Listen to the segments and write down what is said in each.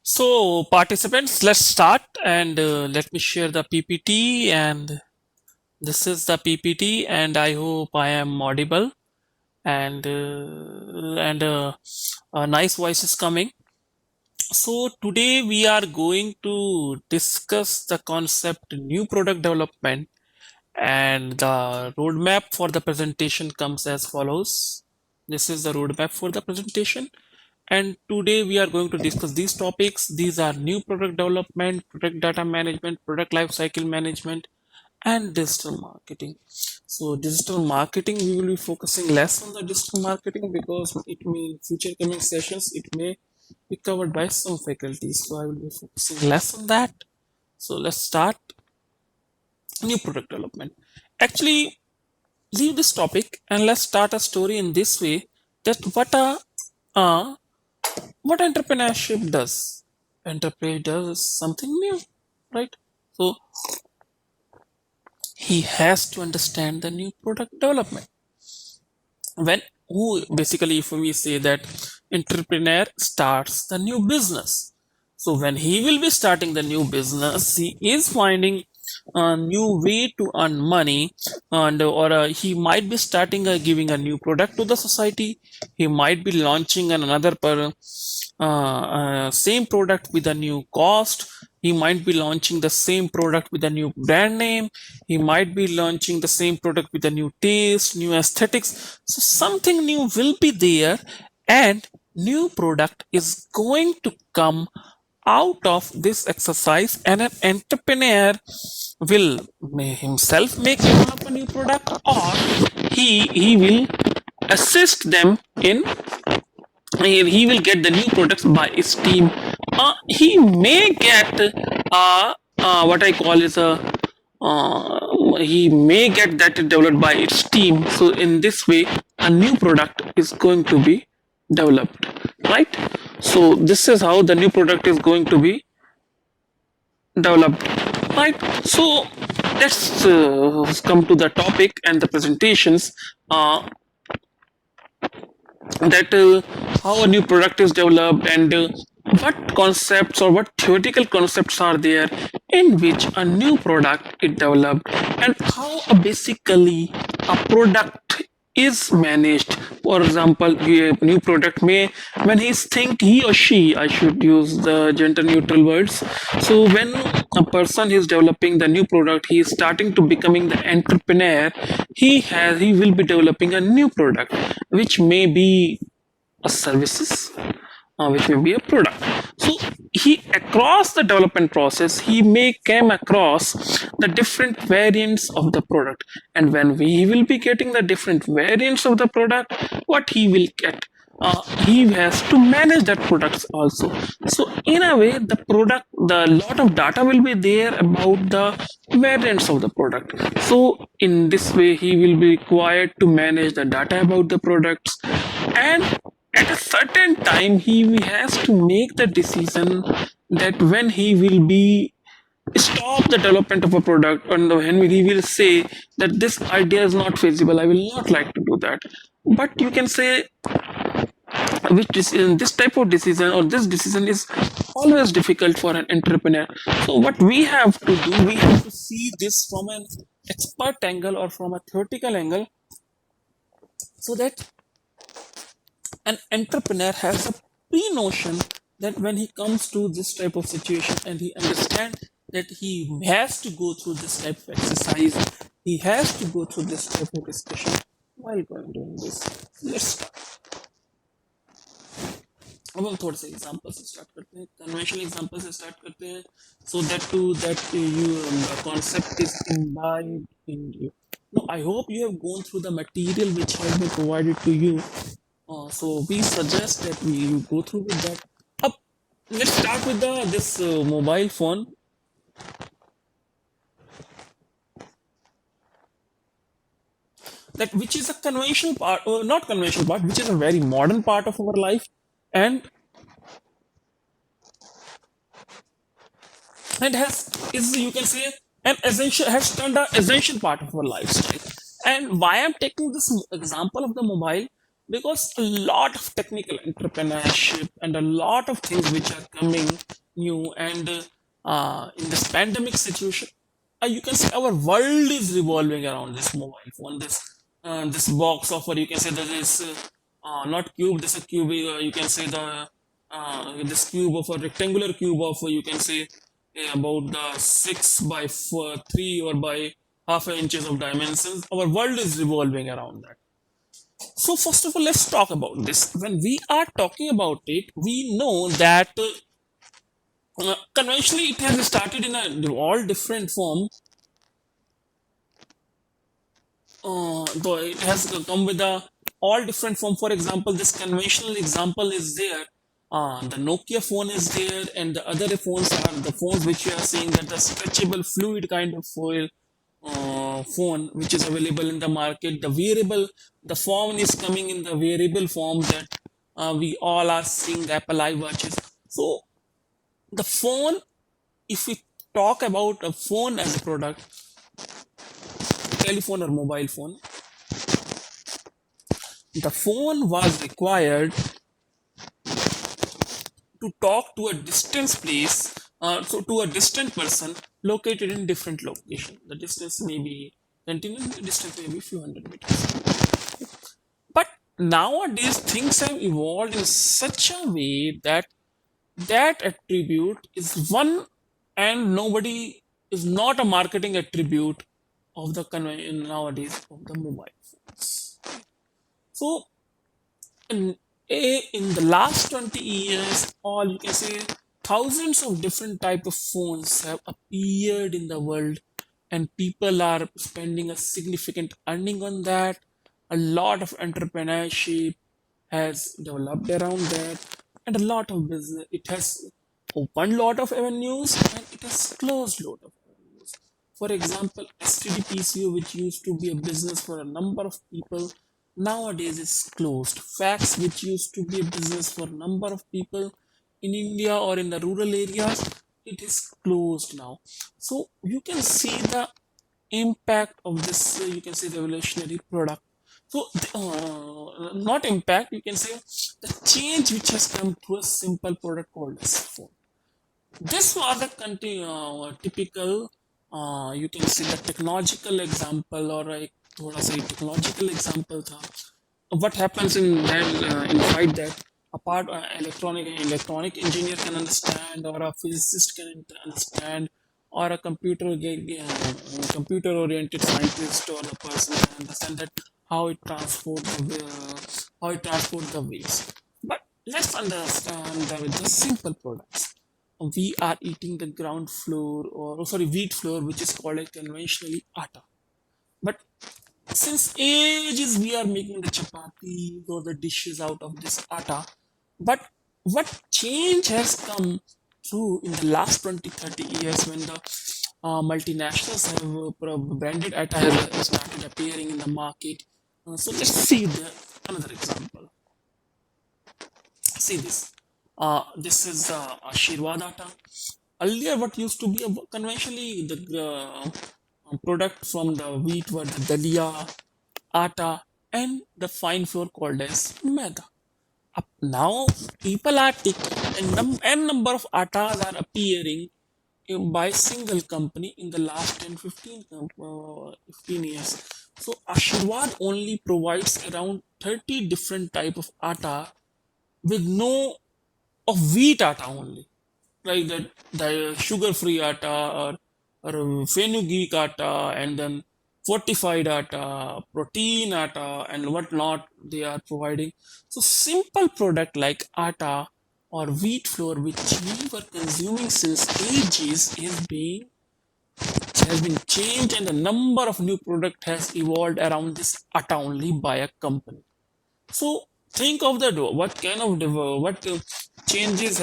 So, participants, let's start and let me share the PPT. And this is the PPT, and I hope I am audible and a nice voice is coming. So, today we are going to discuss the concept new product development, and the roadmap for the presentation comes as follows. This is the roadmap for the presentation. And today we are going to discuss these topics. These are new product development, product data management, product lifecycle management, and digital marketing. So digital marketing, we will be focusing less on the digital marketing because it may in future coming sessions it may be covered by some faculties. So I will be focusing less on that. So let's start new product development. Actually, leave this topic and let's start a story in this way that uh, what entrepreneurship does. Entrepreneur does something new, right? So he has to understand the new product development. When who basically, if we say that entrepreneur starts the new business, so when he will be starting the new business, he is finding a new way to earn money, and or he might be starting giving a new product to the society. He might be launching another same product with a new cost. He might be launching the same product with a new brand name. He might be launching the same product with a new taste, new aesthetics. So something new will be there, and new product is going to come out of this exercise, and an entrepreneur will himself make develop a new product, or he will assist them in he will get the new products by his team. He may get what I call is a he may get that developed by its team. So in this way, a new product is going to be developed, right? So this is how the new product is going to be developed, right? So let's come to the topic and the presentations. That how a new product is developed, and what concepts or what theoretical concepts are there in which a new product is developed, and how basically a product is managed. For example, a new product may, when he or she, I should use the gender neutral words. So when a person is developing the new product, he is starting to becoming the entrepreneur. He will be developing a new product which may be a services, which may be a product. So he, across the development process, he may come across the different variants of the product, and when we will be getting the different variants of the product, what he will get, he has to manage that products also. So in a way, the lot of data will be there about the variants of the product. So in this way, he will be required to manage the data about the products, and at a certain time he has to make the decision that when he will be stop the development of a product, and when he will say that this idea is not feasible, I will not like to do that. But you can say which decision, this type of decision or this decision is always difficult for an entrepreneur. So what we have to do, we have to see this from an expert angle or from a theoretical angle, so that an entrepreneur has a pre-notion that when he comes to this type of situation, and he understands that he has to go through this type of exercise, he has to go through this type of discussion while going doing this. Let's start. अब हम थोड़े से example से start करते हैं, conventional example से start करते हैं, so that too that you concept is imbibed in you. Now I hope you have gone through the material which has been provided to you. So we suggest that you go through with that. Up, let's start with this mobile phone. That which is a conventional part, or not conventional part, which is a very modern part of our life, and has is, you can say, an essential, has turned an essential part of our lifestyle. And why I'm taking this example of the mobile, because a lot of technical entrepreneurship and a lot of things which are coming new, and in this pandemic situation, you can say our world is revolving around this mobile phone, this box of, or you can say that is not cube, this a cube, you can say the this cube of a rectangular cube of, you can say about the 6 by 3 or by half an inches of dimensions. Our world is revolving around that. So first of all, let's talk about this. When we are talking about it, we know that conventionally it has started in all different form. Though it has come with a all different form. For example, this conventional example is there. The Nokia phone is there, and the other phones are the phones which you are seeing, that the stretchable fluid kind of foil phone which is available in the market. The wearable, the phone is coming in the wearable form that we all are seeing Apple iWatches. So the phone, if we talk about a phone as a product, telephone or mobile phone, the phone was required to talk to a distant place, so to a distant person located in different location. The distance may be continuous, the distance may be few hundred meters. But nowadays things have evolved in such a way that that attribute is one, and nobody is not a marketing attribute of the nowadays of the mobile phones. So in, in the last 20 years, all you can say, thousands of different type of phones have appeared in the world, and people are spending a significant earning on that. A lot of entrepreneurship has developed around that, and a lot of business. It has opened lot of avenues, and it has closed lot of avenues. For example, STD which used to be a business for a number of people, nowadays is closed. Fax, which used to be a business for a number of people in India or in the rural areas, it is closed now. So you can see the impact of this, you can say, revolutionary product. So, not impact, you can say the change which has come through a simple product called as phone. This was a typical, you can say, the technological example, or a थोड़ा सा technological example था. What happens in that, inside that, apart electronic engineer can understand, or a physicist can understand, or a computer oriented scientist or a person can understand that how it transport the waste. But let's understand the simple products. We are eating the ground floor, or sorry, wheat flour, which is called as conventionally atta. But since ages we are making the chapatis or the dishes out of this atta. But what change has come through in the last 20, 30 years, when the multinationals have branded atta has started appearing in the market. So let's see another example. See this. This is Ashirwad atta. Earlier, what used to be a, conventionally the product from the wheat were the dalia, atta, and the fine flour called as maida. Now, people are taking, and n number of attas are appearing by single company in the last 10 15 years. So Ashirwad only provides around 30 different type of atta, with no of wheat atta only, like that the sugar free atta, or fenugreek atta, and then fortified atta, protein atta, and whatnot they are providing. So simple product like atta or wheat flour, which we were consuming since ages, has been changed, and a number of new product has evolved around this atta only by a company. So think of that. What kind of what changes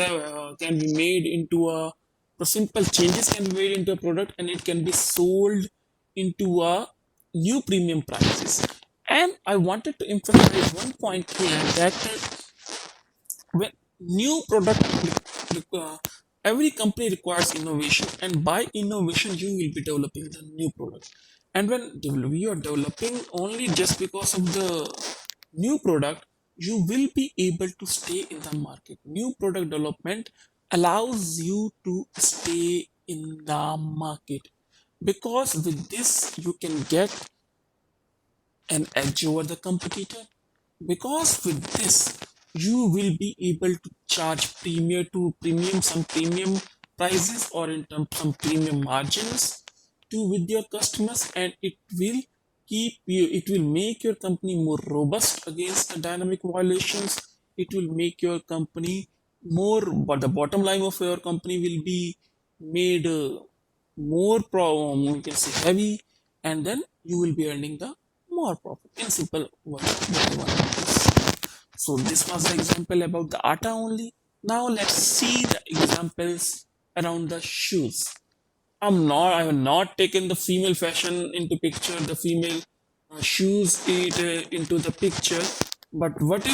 can be made into the simple changes can be made into a product, and it can be sold into a new premium prices. And I wanted to emphasize one point here, that when new product, every company requires innovation, and by innovation you will be developing the new product. And when we are developing only just because of the new product, you will be able to stay in the market. New product development allows you to stay in the market, because with this you can get an edge over the competitor, because with this you will be able to charge premium some premium prices, or in terms some premium margins to with your customers, and it will make your company more robust against the dynamic violations. It will make your company more, but the bottom line of your company will be made more you can say heavy, and then you will be earning the more profit. In simple word, what I want to say. So this was the example about the atta only. Now let's see the examples around the shoes. I have not taken the female fashion into picture, the female shoes into the picture. But what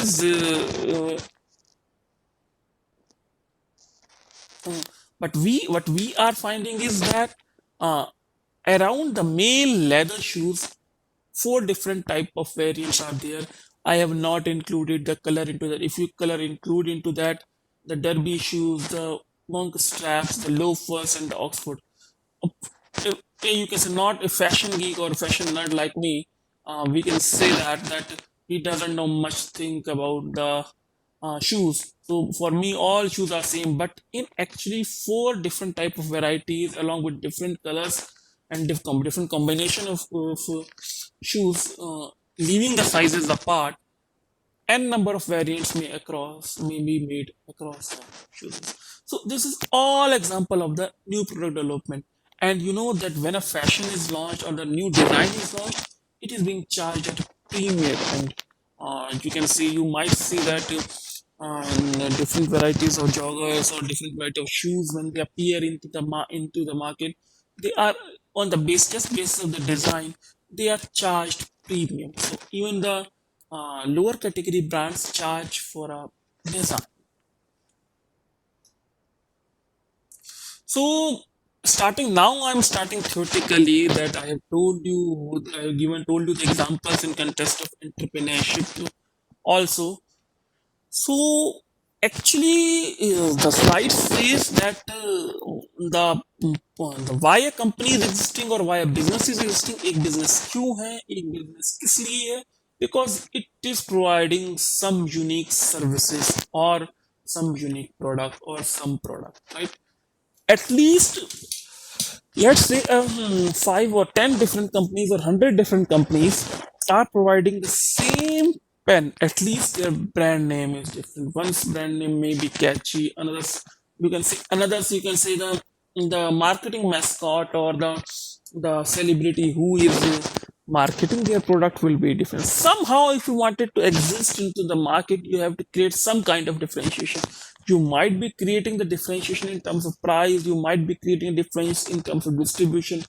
we are finding is that uh, around the male leather shoes, four different type of variants are there. I have not included the color into that. If you color include into that, the derby shoes, the monk straps, the loafers, and the Oxford. You can say not a fashion geek or a fashion nerd like me. We can say that he doesn't know much think about the shoes. So for me, all shoes are same, but in actually four different type of varieties along with different colors and different combination of shoes, leaving the sizes apart. N number of variants may be made across shoes. So this is all example of the new product development. And you know that when a fashion is launched or the new design is launched, it is being charged at a premium. And you can see, you might see that different varieties of joggers or different variety of shoes, when they appear into the market, they are on the just basis of the design, they are charged premium. So even the lower category brands charge for a design. So starting now, I'm starting theoretically that I have told you the examples in context of entrepreneurship also. So actually, the slide says that the why a company is existing or why a business is existing. एक business क्यों है, एक business किस लिए है? Because it is providing some unique services or some unique product or some product, right? At least let's say 5 or 10 different companies or 100 different companies are providing the same pen. At least their brand name is different. One's brand name may be catchy, another's you can say the marketing mascot or the celebrity who is marketing their product will be different. Somehow, if you wanted to exist into the market, you have to create some kind of differentiation. You might be creating the differentiation in terms of price, you might be creating a difference in terms of distribution,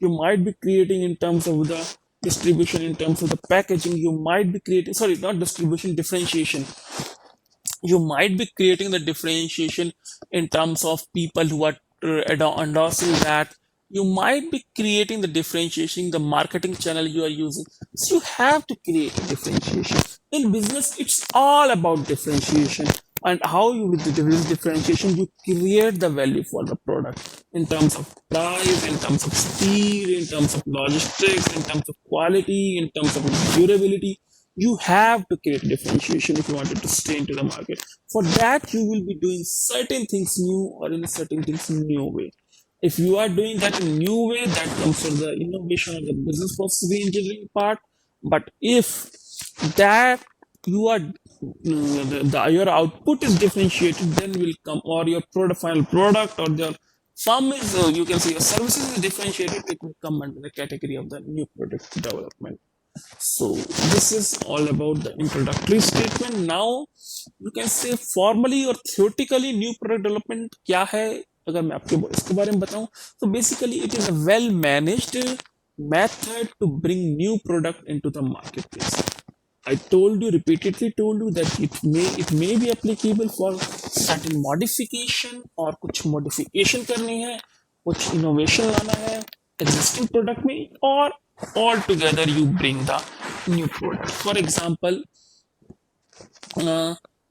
you might be creating in terms of the distribution, in terms of the packaging, you might be creating, sorry, not distribution, differentiation. You might be creating the differentiation in terms of people who are endorsing that. You might be creating the differentiation, the marketing channel you are using. So you have to create a differentiation. In business, it's all about differentiation, and how you with the differentiation you create the value for the product in terms of price, in terms of speed, in terms of logistics, in terms of quality, in terms of durability. You have to create differentiation if you wanted to stay into the market. For that, you will be doing certain things new or in a certain things new way. If you are doing that in new way, that comes from the innovation or the business process engineering part. But if that you are your output is differentiated, then will come, or your final product or the firm is you can say your services is differentiated, it will come under the category of the new product development. So this is all about the introductory statement. Now you can say formally or theoretically new product development क्या है, अगर मैं आपको इसके बारे में बताऊं, तो basically it is a well managed method to bring new product into the marketplace. I told you, repeatedly told you, that it may be applicable for certain modification, और कुछ modification करनी है, कुछ innovation लाना है existing product में, or all together you bring the new product. For example,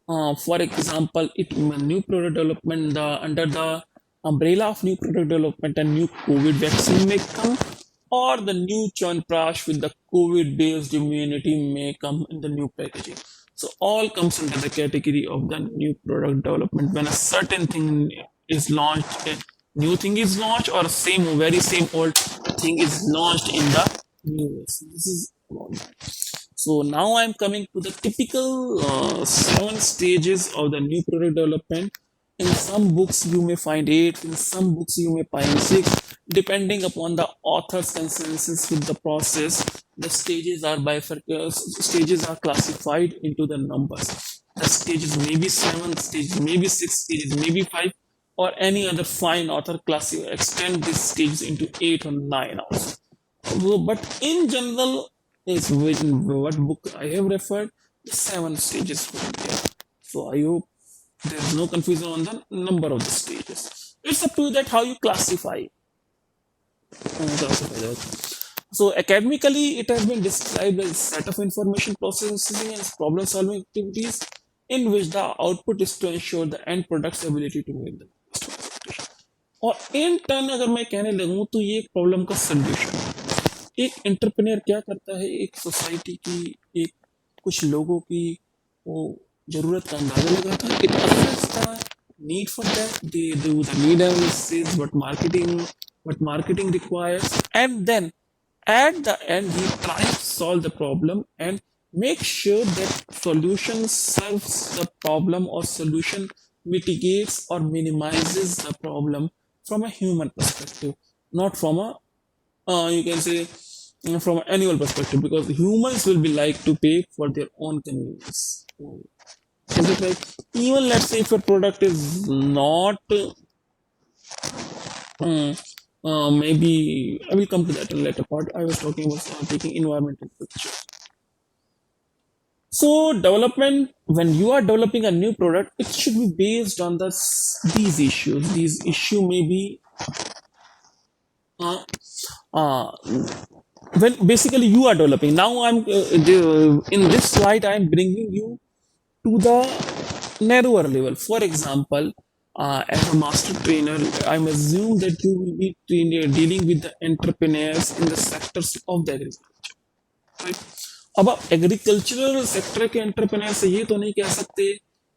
For example, new product development under the umbrella of new product development, a new COVID vaccine may come, or the new Chyawanprash with the COVID-based immunity may come in the new packaging. So all comes under the category of the new product development. When a certain thing is launched, a new thing is launched, or very same old thing is launched in the new way. So this is about that. So now I'm coming to the typical 7 stages of the new product development. In some books you may find 8, in some books you may find 6, depending upon the author's consensus with the process. The stages are stages are classified into the numbers. The stages may be 7, stages may be 6, stages may be 5, or any other fine author extend these stages into 8 or 9 also. But in general, is in what book I have referred, the 7 stages will be there. So I hope there's no confusion on the number of the stages. It's up to you that how you classify that. So academically, it has been described as a set of information processing and problem solving activities in which the output is to ensure the end product's ability to meet the customer expectation. और in turn अगर मैं कहने लगूं तो ये एक problem का solution. एक entrepreneur क्या करता है, एक सोसाइटी की, एक कुछ लोगों की वो जरूरत का अंदाजा लगाता है। It assess the need for that, they do the need analysis, what marketing requires, and then at the end he tries to solve the problem and make sure that solution serves the problem, or solution mitigates or minimizes the problem from a human perspective, not from a you can say from an annual perspective, because humans will be like to pay for their own convenience. Is it right? Even let's say if a product is not maybe I will come to that in a later part. I was talking about taking environmental picture. So development, when you are developing a new product, it should be based on these issues. These issue may be uh, uh, when basically you are developing. Now in this slide I'm bringing you to the narrower level. For example, as a master trainer, I'm assume that you will be dealing with the entrepreneurs in the sectors of the agriculture, right? अब आप agricultural sector के entrepreneur से ये तो नहीं कह सकते,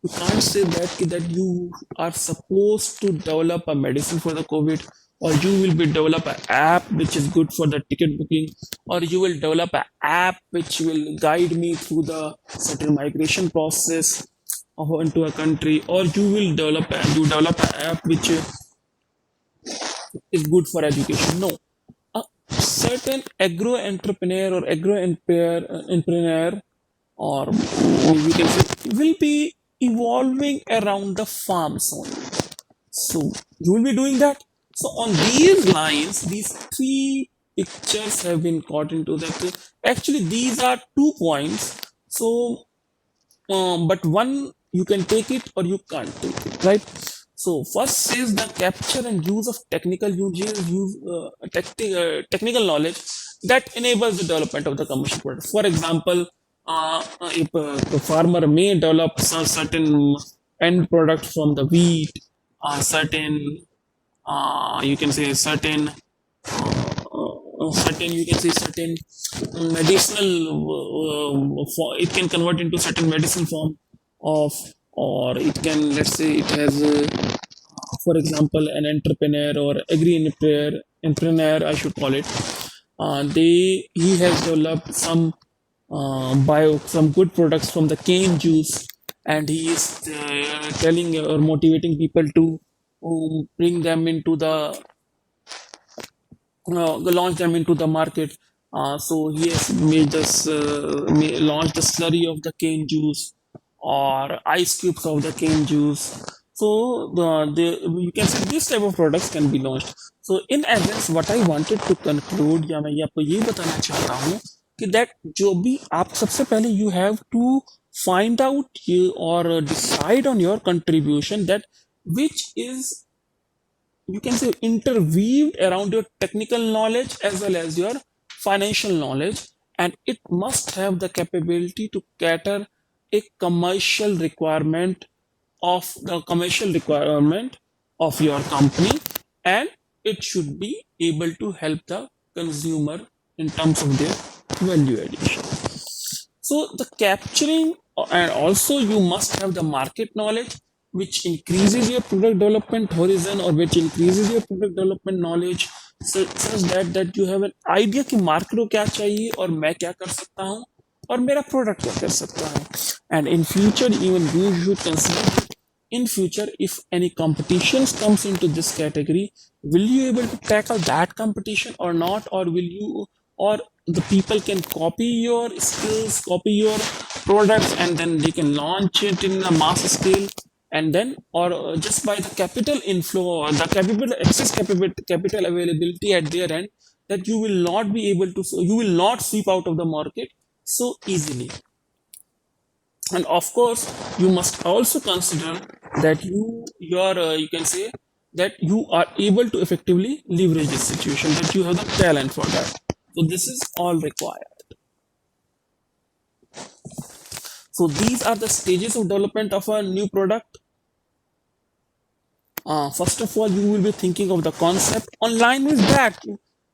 you can't say that you are supposed to develop a medicine for the COVID, or you will be develop an app which is good for the ticket booking, or you will develop an app which will guide me through the certain migration process into a country, or you develop an app which is good for education. No, a certain agro entrepreneur or entrepreneur, or we can say, will be evolving around the farms only. So you will be doing that. So on these lines, these three pictures have been caught into that. Actually, these are 2 points. So but one you can take it or you can't take it, right? So first is the capture and use of technical knowledge that enables the development of the commercial product. For example, if a farmer may develop some certain end product from the wheat, certain you can say certain you can say certain medicinal it can convert into certain medicinal form of, or it can, let's say it has for example an entrepreneur or entrepreneur I should call it, they he has developed some good products from the cane juice, and he is telling or motivating people to bring them into the launch them into the market. So he has made this launch the slurry of the cane juice, or ice cubes of the cane juice. So you can say this type of products can be launched. So in essence, what I wanted to conclude, या मैं ये आपको ये बताना चाहता हूँ कि that जो भी आप सबसे पहले you have to find out or decide on your contribution, that which is, you can say, interweaved around your technical knowledge as well as your financial knowledge, and it must have the capability to cater a commercial requirement of your company, and it should be able to help the consumer in terms of their value addition. So the capturing, and also you must have the market knowledge, which increases your product development horizon, or which increases your product development knowledge, such that you have an idea कि market को क्या चाहिए और मैं क्या कर सकता हूँ और मेरा प्रोडक्ट क्या कर सकता है. And in future, even you should consider that in future, if any competitions comes into this category, will you able to tackle that competition or not, or will you, or the people can copy your skills, copy your products, and then they can launch it in a mass scale, and then, or just by the capital inflow or the capital availability at their end, that you will not be able to, you will not sweep out of the market so easily. And of course, you must also consider that you can say that you are able to effectively leverage this situation, that you have the talent for that. So this is all required. So these are the stages of development of a new product. First of all, you will be thinking of the concept. Online with that,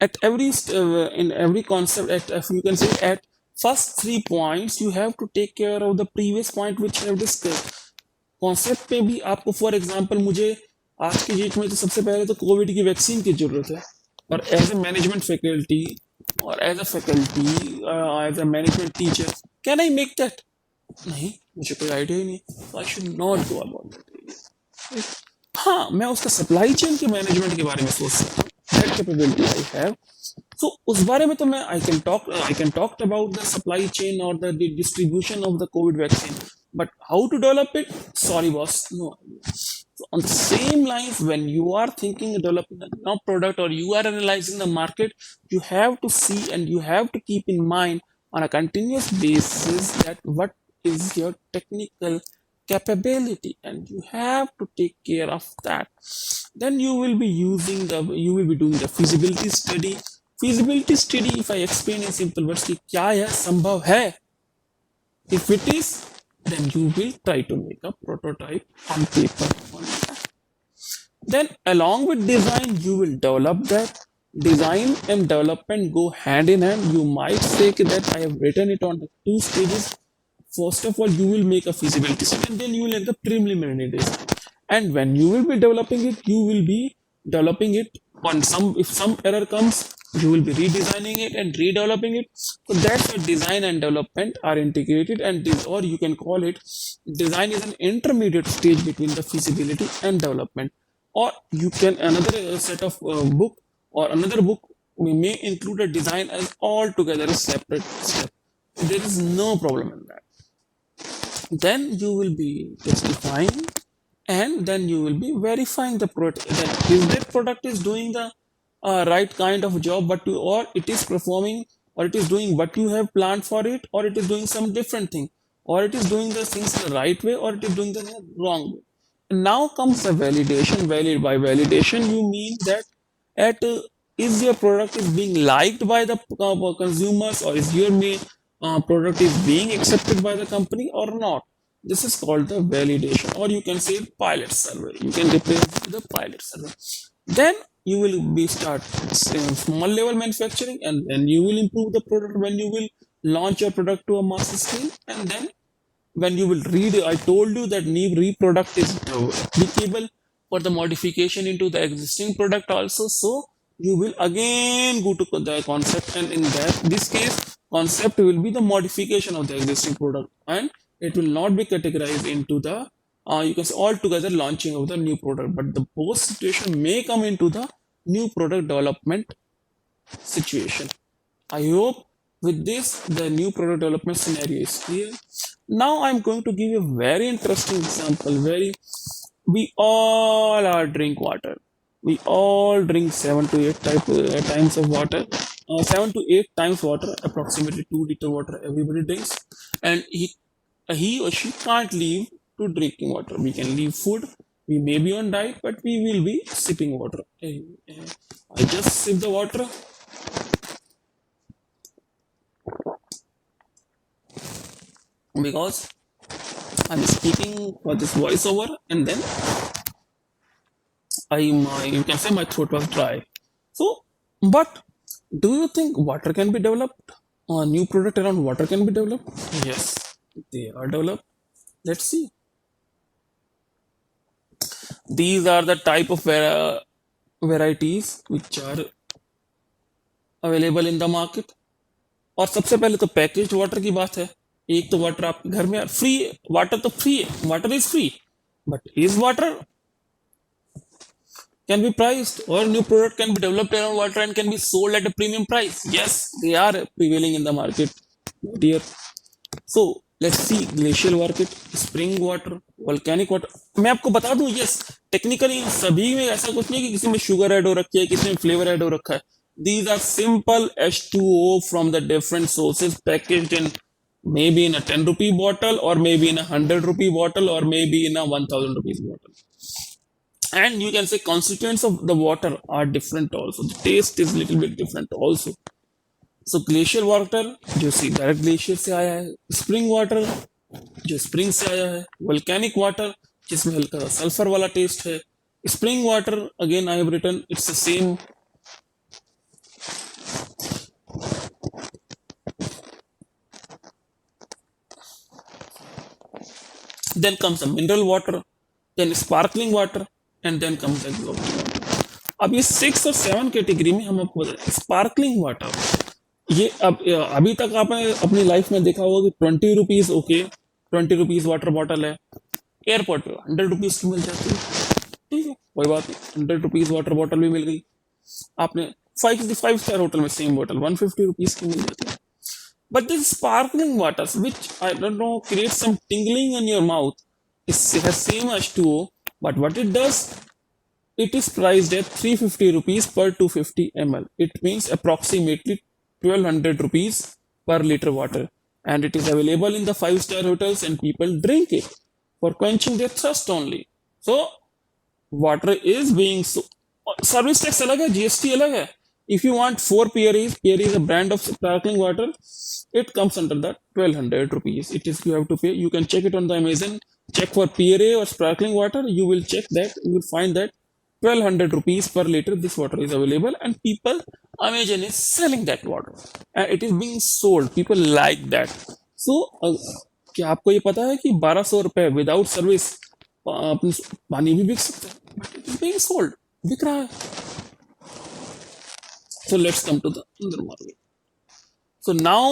at in every concept, at if you can say at first 3 points, you have to take care of the previous point which I have discussed. Concept में भी आपको for example, मुझे आज की date में तो सबसे पहले तो कोविड की वैक्सीन की जरूरत है, और एज ए मैनेजमेंट फैकल्टी और as a management teacher, can I make that? नहीं, मुझे कोई आइडिया ही नहीं, I should not go about that. हाँ, मैं उसका सप्लाई चेन के मैनेजमेंट के बारे में सोच सकता हूँ, that capability I have. So उस बारे में तो मैं I can talk about the supply chain or the distribution of the COVID vaccine, but how to develop it? Sorry, boss, no idea. So on the same lines, when you are thinking of developing a new product or you are analyzing the market, you have to see and you have to keep in mind on a continuous basis that what is your technical capability, and you have to take care of that. Then you will be doing the feasibility study. Feasibility study, if I explain in simple words कि क्या यह संभव है, if it is, then you will try to make a prototype on paper on that. Then along with design, you will develop that. Design and development go hand in hand. You might say that I have written it on the 2 stages. First of all, you will make a feasibility study, and then you will make the preliminary design. And when you will be developing it, you will be developing it on if some error comes, you will be redesigning it and redeveloping it. So that's why design and development are integrated, and or you can call it design is an intermediate stage between the feasibility and development. Or you can another set of book or another book we may include a design as altogether a separate step. There is no problem in that. Then you will be testifying, and then you will be verifying the product, that if that product is doing the right kind of job, but or it is performing, or it is doing what you have planned for it, or it is doing some different thing, or it is doing the things the right way, or it is doing the wrong way. And now comes the validation. By validation, you mean that at is your product is being liked by the consumers, or is your product is being accepted by the company or not. This is called the validation, or you can say pilot survey. You can replace the pilot survey. Then you will be start small level manufacturing, and then you will improve the product when you will launch your product to a mass scale. And then when you will I told you that new product is applicable for the modification into the existing product also. So you will again go to the concept, and in this case, concept will be the modification of the existing product, and it will not be categorized into the you can say altogether launching of the new product, but the both situation may come into the new product development situation. I hope with this the new product development scenario is clear. Now I'm going to give you a very interesting example. We all are drink water. We all drink 7 to 8 times of water. 7 to 8 times water, approximately 2 liter water everybody drinks, and he or she can't leave to drinking water. We can leave food, we may be on diet, but we will be sipping water. I just sip the water. Because I'm speaking for this voiceover, and then you can say my throat was dry. So, but do you think water can be developed? A new product around water can be developed? Yes, they are developed. Let's see. These are the type of varieties which are available in the market. और सबसे पहले तो package water की बात है. एक तो water आपके घर में फ्री. वाटर तो फ्री है, water is free, but is water can be priced, or new product can be developed around water and can be sold at a premium price. Yes, they are prevailing in the market, dear. So let's see glacial market, spring water, volcanic water. मैं आपको बता दूं, yes technically सभी में ऐसा कुछ नहीं कि किसी में शुगर ऐड हो रखी है, किसी में फ्लेवर ऐड हो रखा है. These are simple H2O from the different sources packaged in maybe in a 10 rupee bottle, or maybe in a 100 rupee bottle, or maybe in a 1000 rupees bottle. And you can say constituents of the water are different also. The taste is little bit different also. So glacial water जो सी direct glacier से आया है, spring water जो spring से आया है, volcanic water जिसमें हल्का सल्फर वाला टेस्ट है, spring water again I have written it's the same. Then comes the mineral water, then sparkling water, and then comes the glowing water. अब ये 6 और 7 कैटेगरी में हम आपको बताएं. स्पार्कलिंग वाटर ये अब अभी तक आपने अपनी लाइफ में देखा होगा कि 20 rupees okay, 20 rupees water bottle है, एयरपोर्ट पे 100 रुपीज की मिल जाती है. ठीक है, कोई बात नहीं, 100 रुपीज वाटर बॉटल भी मिल गई. आपने 5 स्टार होटल में सेम बॉटल 150 रुपीज की मिल जाती है. But this sparkling waters, which I don't know, creates some tingling in your mouth. It has same H2O, but what it does, it is priced at 350 rupees per 250 ml. It means approximately 1200 rupees per liter water, and it is available in the 5 star hotels, and people drink it for quenching their thirst only. So water is being so. Service tax अलग है, GST अलग है. If you want 4 PREs, PRE is a brand of sparkling water. It comes under that 1200 rupees. It is you have to pay. You can check it on the Amazon. Check for PRA or sparkling water. You will check that. You will find that 1200 rupees per liter this water is available, and people Amazon is selling that water, and it is being sold. People like that. So क्या आपको ये पता है कि 1200 रुपए without service पानी भी बिक सकता है? But it is being sold, बिक रहा है. So let's come to the other market. So now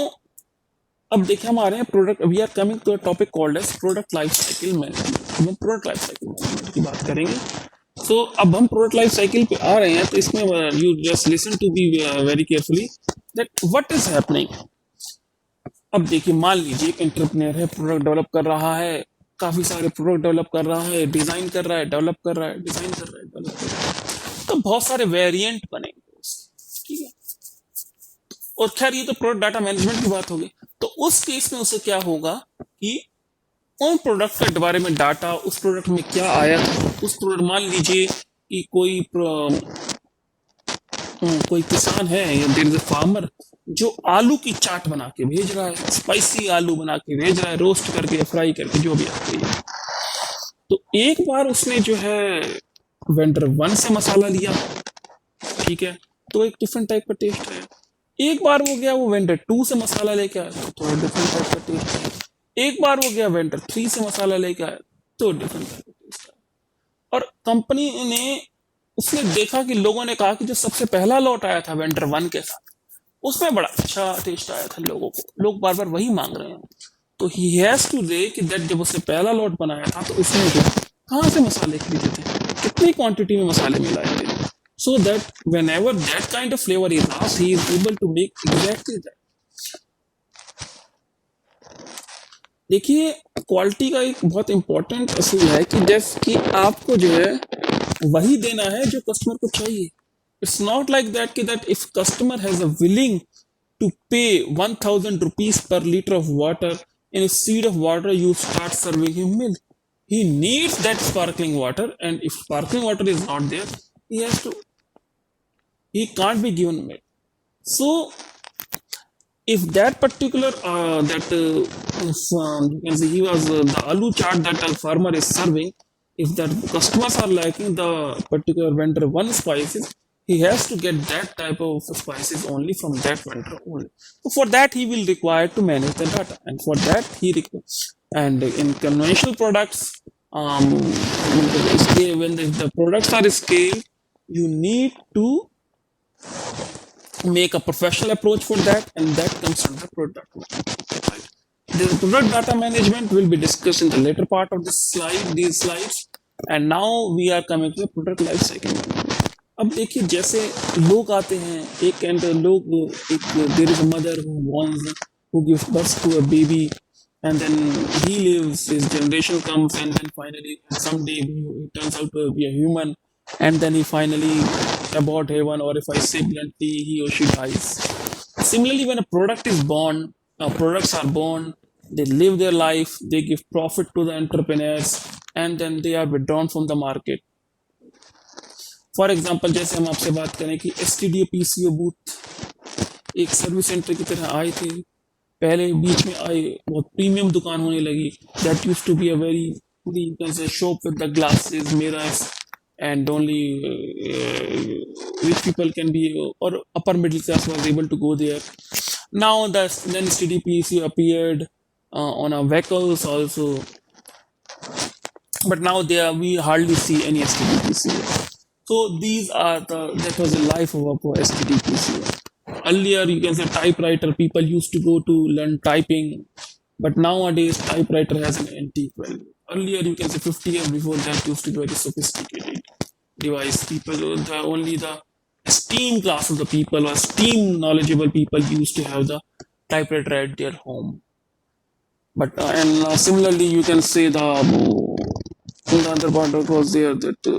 अब देखिए हम आ रहे हैं product. We are coming to a topic called as product life cycle management. हम प्रोडक्ट लाइफ साइकिल मैनेजमेंट की बात करेंगे. सो अब हम प्रोडक्ट लाइफ साइकिल पे आ रहे हैं, तो इसमें you just listen to be very carefully that what is happening. अब देखिए, मान लीजिए एक एंटरप्रेन्योर है, प्रोडक्ट डेवलप कर रहा है, काफी सारे प्रोडक्ट डेवलप कर रहा है, डिजाइन कर रहा है, डेवलप कर रहा है, डिजाइन कर रहा है, डेवलप कर रहा है, तो बहुत सारे वेरिएंट बनेंगे उसके. ठीक है, और खैर ये तो प्रोडक्ट डाटा मैनेजमेंट की बात होगी. तो उस केस में उसे क्या होगा कि उन प्रोडक्ट के बारे में डाटा, उस प्रोडक्ट में क्या आया था, उस प्रोडक्ट, मान लीजिए कि कोई किसान है या देयर इज अ फार्मर जो आलू की चाट बना के भेज रहा है, स्पाइसी आलू बना के भेज रहा है, रोस्ट करके, फ्राई करके, जो भी आपको ये. तो एक बार उसने जो है वेंडर 1 से मसाला लिया, ठीक है, तो एक डिफरेंट टाइप का टेस्ट है. एक बार वो गया, वो वेंडर 2 से मसाला लेके आया, तो थोड़ा डिफरेंट टाइप का टेस्ट है. एक बार वो गया वेंडर 3 से मसाला लेके आया, तो डिफरेंट टाइप का टेस्ट है. और कंपनी ने, उसने देखा कि लोगों ने कहा कि जो सबसे पहला लॉट आया था वेंडर 1 के साथ, उसमें बड़ा अच्छा टेस्ट आया था लोगों को, लोग बार बार वही मांग रहे हैं. तो ही हैज टू से कि दैट जब उसने पहला लॉट बनाया था तो उसने जो कहाँ से मसाले खरीदे थे, कितनी क्वांटिटी में मसाले मिलाए थे, so that whenever that kind of flavor is asked, he is able to make exactly that. देखिए, क्वालिटी का एक बहुत इंपॉर्टेंट असूल है कि जैसे कि आपको जो है वही देना है जो कस्टमर को चाहिए. इट्स नॉट लाइक दैट कि that if customer has a willing to pay 1000 rupees per liter of water, instead of water you start serving him milk. He needs that sparkling water, and if sparkling water is not there, he can't be given milk. So if that particular you can say he was the aloo chart that a farmer is serving, if the customers are liking the particular vendor one spices, he has to get that type of spices only from that vendor only. So for that he will require to manage the data, and for that and in conventional products, when the products are scaled, you need to make a professional approach for that, and that comes under product management. Right? The product data management will be discussed in the later part of these slides, and now we are coming to the product life cycle management. अब देखिए जैसे लोग आते हैं एक and लोग एक there is a mother who once who gives birth to a baby, and then he lives, his generation comes, and then finally someday he turns out to be a human, and then he finally about heaven, or if I say bluntly, he or she dies. Similarly, when a product is born, products are born, they live their life, they give profit to the entrepreneurs, and then they are withdrawn from the market. For example जैसे हम आपसे बात करें कि S T D PCO booth एक service centre की तरह आए थे, पहले बीच में आए बहुत प्रीमियम दुकान होने लगी, that used to be a very you can say shop with the glasses mirrors and only rich people can be, or upper middle class was able to go there. Now then STDPC appeared on our vehicles also, but now there we hardly see any STDPC. So these are that was the life of a STDPC. Earlier you can say typewriter, people used to go to learn typing, but nowadays typewriter has an antique value. Earlier you can say 50 years before that used to be very sophisticated device. People, only the STEAM class of the people or STEAM knowledgeable people used to have the typewriter at their home. But and similarly, you can say the other part was there that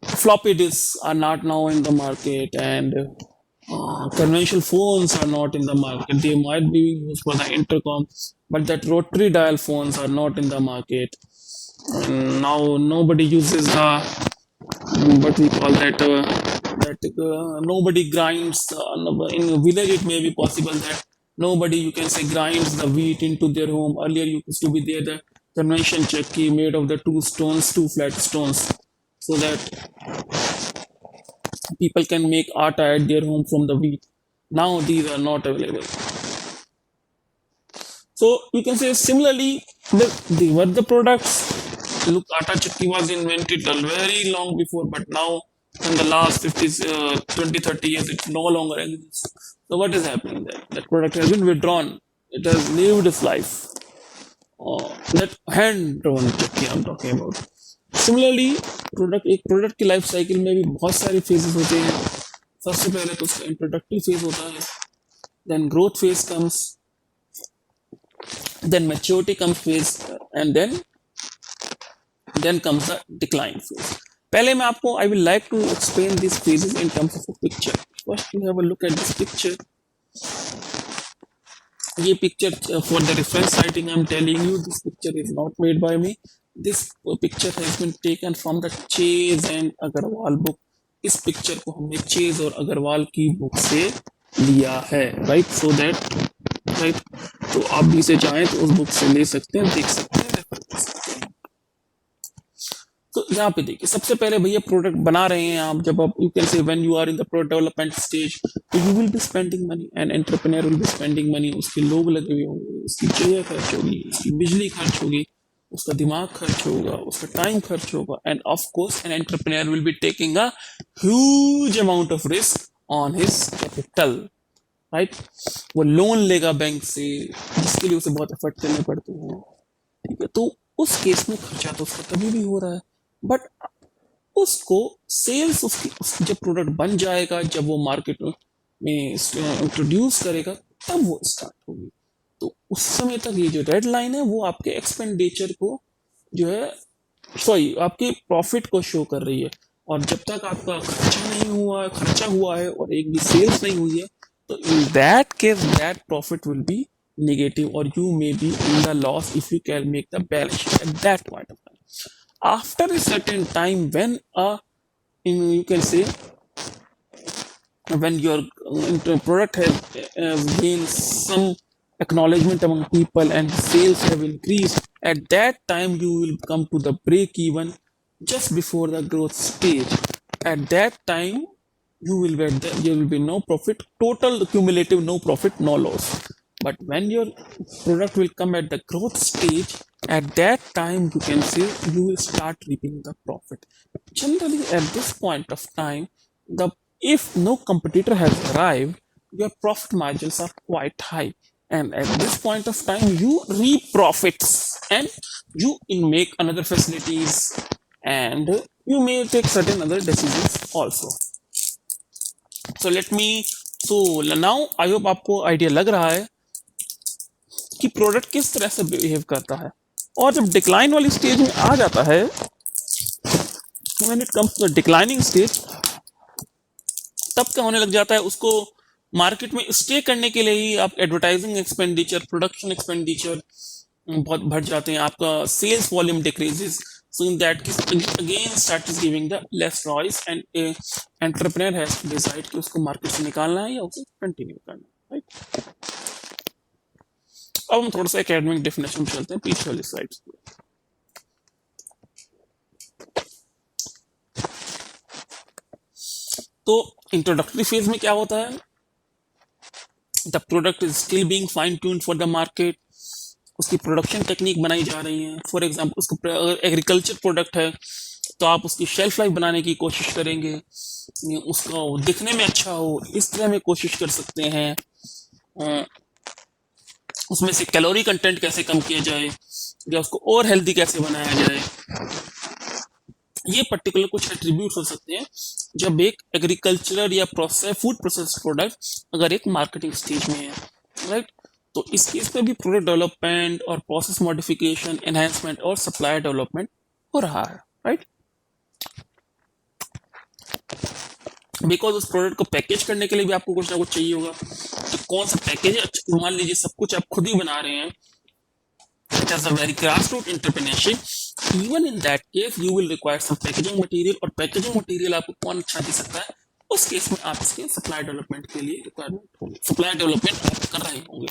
floppy disks are not now in the market, and conventional phones are not in the market. They might be used for the intercom, but that rotary dial phones are not in the market. And now nobody uses the what we call that nobody grinds in a village. It may be possible that nobody, you can say, grinds the wheat into their home. Earlier used to be there the convention chakki made of the two flat stones, so that people can make atta at their home from the wheat. Now these are not available. So you can say similarly, the were the products. Look, atta chakki was invented very long before, but now in the last 20, 30 years, it no longer exists. So what is happening there? That product has been withdrawn. It has lived its life. That hand-drawn chakki I'm talking about. Similarly, एक product की life cycle में भी बहुत सारे phases होते हैं. सबसे पहले तो उसका इंट्रोडक्टरी फेज होता है, then growth phase comes, then maturity comes phase, and then comes the decline phase. पहले मैं आपको I will like to explain these phases in terms of a picture. First you have a look at this picture. ये picture for the reference citing I'm telling you, this picture is not made by me. This picture has been taken from the Chase and Agarwal book. इस picture को हमने chase और अग्रवाल की book से लिया है, right? So that right, तो आप भी इसे चाहें तो उस बुक से ले सकते हैं, देख सकते हैं, रेफर कर सकते हैं. तो यहाँ पे देखिए, सबसे पहले भैया प्रोडक्ट बना रहे हैं आप. जब आप you can say when you are in the product development stage, तो you will be spending money, and entrepreneur will be spending money. उसके लोग लगे हुए होंगे, उसकी जगह खर्च होगी, उसकी बिजली खर्च होगी, उसका दिमाग खर्च होगा, उसका टाइम खर्च होगा, end of course an entrepreneur will be taking a huge amount of risk on his capital, right? वो लोन लेगा बैंक से, जिसके लिए उसे बहुत एफर्ट करने पड़ते हैं, ठीक है? तो उस केस में खर्चा तो उसका तभी भी हो रहा है, बट उसको सेल्स जब प्रोडक्ट बन जाएगा, जब वो मार्केट में इंट्रोड्यूस करेगा, तब वो स्टार्ट होगी. तो उस समय तक ये जो रेड लाइन है वो आपके एक्सपेंडिचर को जो है, सॉरी, आपके प्रॉफिट को शो कर रही है. और जब तक आपका खर्चा हुआ है और एक भी सेल्स नहीं हुई है, तो in that case that profit will be negative, or you may be in the loss if you can make the balance sheet at that point of time. After a certain time, when you can say when your product has gained some acknowledgement among people and sales have increased, at that time you will come to the break even just before the growth stage. At that time, there will be no profit, total cumulative no profit, no loss. But when your product will come at the growth stage, at that time you can say you will start reaping the profit. Generally, at this point of time, the if no competitor has arrived, your profit margins are quite high. And at this point of time, you reap profits and you make another facilities and you may take certain other decisions also. So let me so now I hope आपको idea लग रहा है कि product किस तरह से behave करता है और जब डिक्लाइन वाली स्टेज में आ जाता है when it comes to the declining stage तब क्या होने लग जाता है उसको मार्केट में स्टे करने के लिए ही आप एडवर्टाइजिंग एक्सपेंडिचर प्रोडक्शन एक्सपेंडिचर बहुत बढ़ जाते हैं आपका sales volume decreases so in that case again start is giving the less choice and a entrepreneur has to decide कि उसको मार्केट से निकालना है या उसे कंटिन्यू करना है राइट अब हम थोड़ा सा एकेडमिक डेफिनेशन में चलते हैं पीछे वाली स्लाइड तो इंट्रोडक्टरी फेज में क्या होता है the product is still being fine tuned for the market उसकी प्रोडक्शन टेक्निक बनाई जा रही है फॉर एग्जांपल उसको अगर एग्रीकल्चर प्रोडक्ट है तो आप उसकी शेल्फ लाइफ बनाने की कोशिश करेंगे उसका दिखने में अच्छा हो इस तरह में कोशिश कर सकते हैं उसमें से कैलोरी कंटेंट कैसे कम किया जाए या उसको और हेल्दी कैसे बनाया जाए ये पर्टिकुलर कुछ एट्रीब्यूट्स हो सकते हैं जब एक एग्रीकल्चरल या फूड प्रोसेस प्रोडक्ट अगर एक मार्केटिंग स्टेज में है राइट तो इस केस में भी प्रोडक्ट डेवलपमेंट और प्रोसेस मॉडिफिकेशन एनहांसमेंट और सप्लायर डेवलपमेंट हो रहा है राइट बिकॉज उस प्रोडक्ट को पैकेज करने के लिए भी आपको कुछ ना कुछ चाहिए होगा तो कौन सा पैकेज है मान लीजिए सब कुछ आप खुद ही बना रहे हैं it is a very grassroots entrepreneurship even in that case you will require some packaging material और पैकेजिंग मटेरियल आपको कौन अच्छा दे सकता है उस केस में आप इसके सप्लाई डेवलपमेंट के लिए रिक्वायरमेंट होगी सप्लाई डेवलपमेंट आप कर रहे होंगे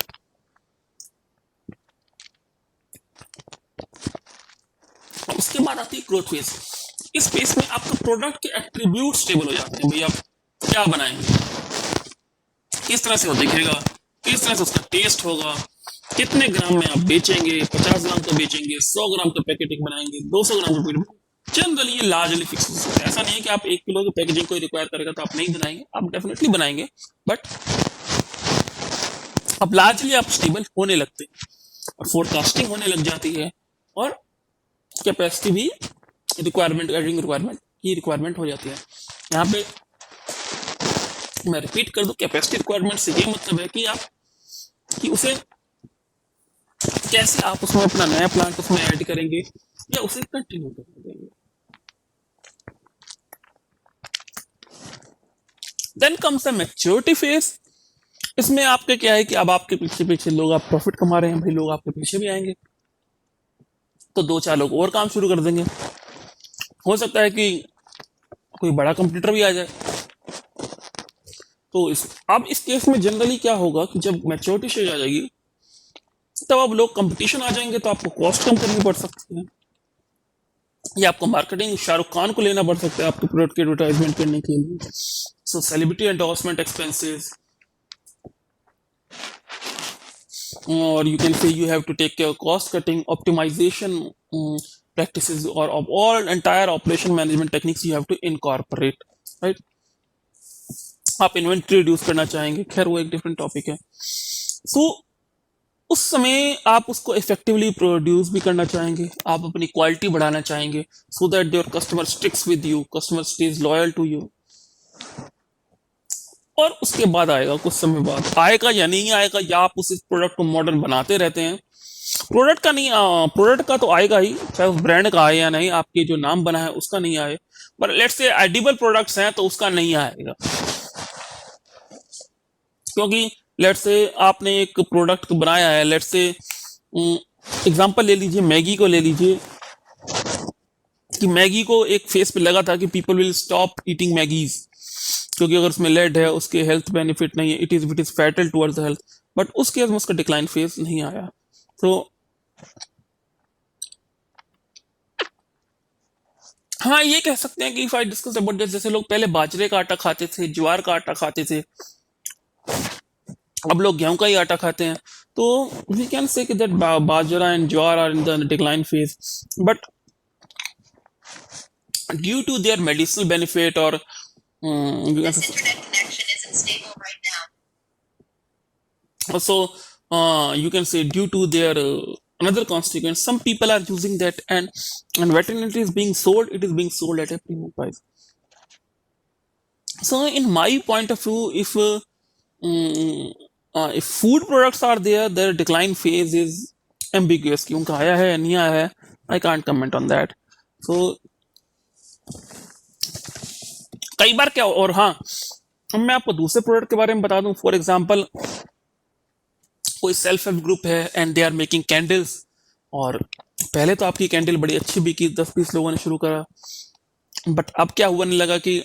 उसके बाद आती है ग्रोथ फेज इस फेज में आपका प्रोडक्ट के एट्रीब्यूट स्टेबल हो जाते हैं भैया आप क्या बनाएंगे किस तरह से वो दिखेगा किस तरह से उसका टेस्ट होगा कितने ग्राम में आप बेचेंगे 50 ग्राम का बेचेंगे 100 ग्राम का पैकेटिंग बनाएंगे 200 ग्राम का पैकेटिंग जनरली ये लार्जली फिक्स हो सकता है ऐसा नहीं है कि आप 1 किलो की पैकेजिंग को रिक्वायर करेगा तो आप नहीं बनाएंगे आप डेफिनेटली बनाएंगे बट अब लार्जली आप स्टेबल होने लगते हैं और फोरकास्टिंग होने लग जाती है और कैपेसिटी भी रिक्वायरमेंट हो जाती है यहाँ पे मैं रिपीट कर दूं कैपेसिटी रिक्वायरमेंट से ये मतलब है कि उसे कैसे आप उसमें अपना नया प्लांट उसमें ऐड करेंगे या उसे कंटिन्यू करने देंगे then comes the maturity phase इसमें आपके क्या है कि अब आपके पीछे पीछे लोग आप प्रॉफिट कमा रहे हैं भाई लोग आपके पीछे भी आएंगे तो 2-4 लोग और काम शुरू कर देंगे हो सकता है कि कोई बड़ा कंप्यूटर भी आ जाए तो अब इस केस में जनरली क्या होगा कि जब मैच्योरिटी स्टेज आ जाएगी तब अब लोग कंपटीशन आ जाएंगे तो आपको कॉस्ट कम करनी पड़ सकती है या आपको मार्केटिंग शाहरुख खान को लेना पड़ सकता है आपके प्रोडक्ट की एडवर्टाइजमेंट करने के लिए so celebrity endorsement expenses or you can say you have to take care of cost cutting optimization practices or of all entire operation management techniques you have to incorporate right आप inventory reduce करना चाहेंगे खैर वो एक different topic है सो उस समय आप उसको इफेक्टिवली प्रोड्यूस भी करना चाहेंगे आप अपनी क्वालिटी बढ़ाना चाहेंगे so that your customer sticks with you customer stays loyal to you और उसके बाद आएगा कुछ समय बाद आएगा या नहीं आएगा या आप उस प्रोडक्ट को मॉडर्न बनाते रहते हैं प्रोडक्ट का तो आएगा ही चाहे उस ब्रांड का आए या नहीं आपके जो नाम बना है उसका नहीं आए पर लेट्स से एडिबल प्रोडक्ट्स हैं तो उसका नहीं आएगा क्योंकि लेट्स से आपने एक प्रोडक्ट बनाया है लेट्स से एग्जांपल ले लीजिए मैगी को ले लीजिए कि मैगी को एक फेस पे लगा था कि people will stop eating Maggie's क्योंकि अगर उसमें लेड है उसके हेल्थ बेनिफिट नहीं है, it is fatal towards the health, but उस केस में उसका डिक्लाइन फेज नहीं आया। तो हाँ, ये कह सकते हैं कि if I discuss about this, जैसे लोग पहले बाजरे का आटा खाते थे, ज्वार का आटा खाते थे, अब लोग गेहूं का ही आटा खाते हैं। तो वी कैन से कि that bajra and jowar are in the decline phase, but due to their medicinal benefit or you can say, internet connection isn't stable right now. Also, you can say due to their another consequence, some people are using that, and veterinary is being sold. It is being sold at a premium price. So, in my point of view, mm, if food products are there, their decline phase is ambiguous. कि उनका आया है नहीं आया है, I can't comment on that. So कई बार क्या, और हाँ, अब मैं आपको दूसरे प्रोडक्ट के बारे में बता दूं। फॉर एग्जांपल, कोई सेल्फ हेल्प ग्रुप है and they are making candles, और पहले तो आपकी कैंडल बड़ी अच्छी बिकी, 10-20 लोगों ने शुरू करा, बट अब क्या हुआ, नहीं लगा कि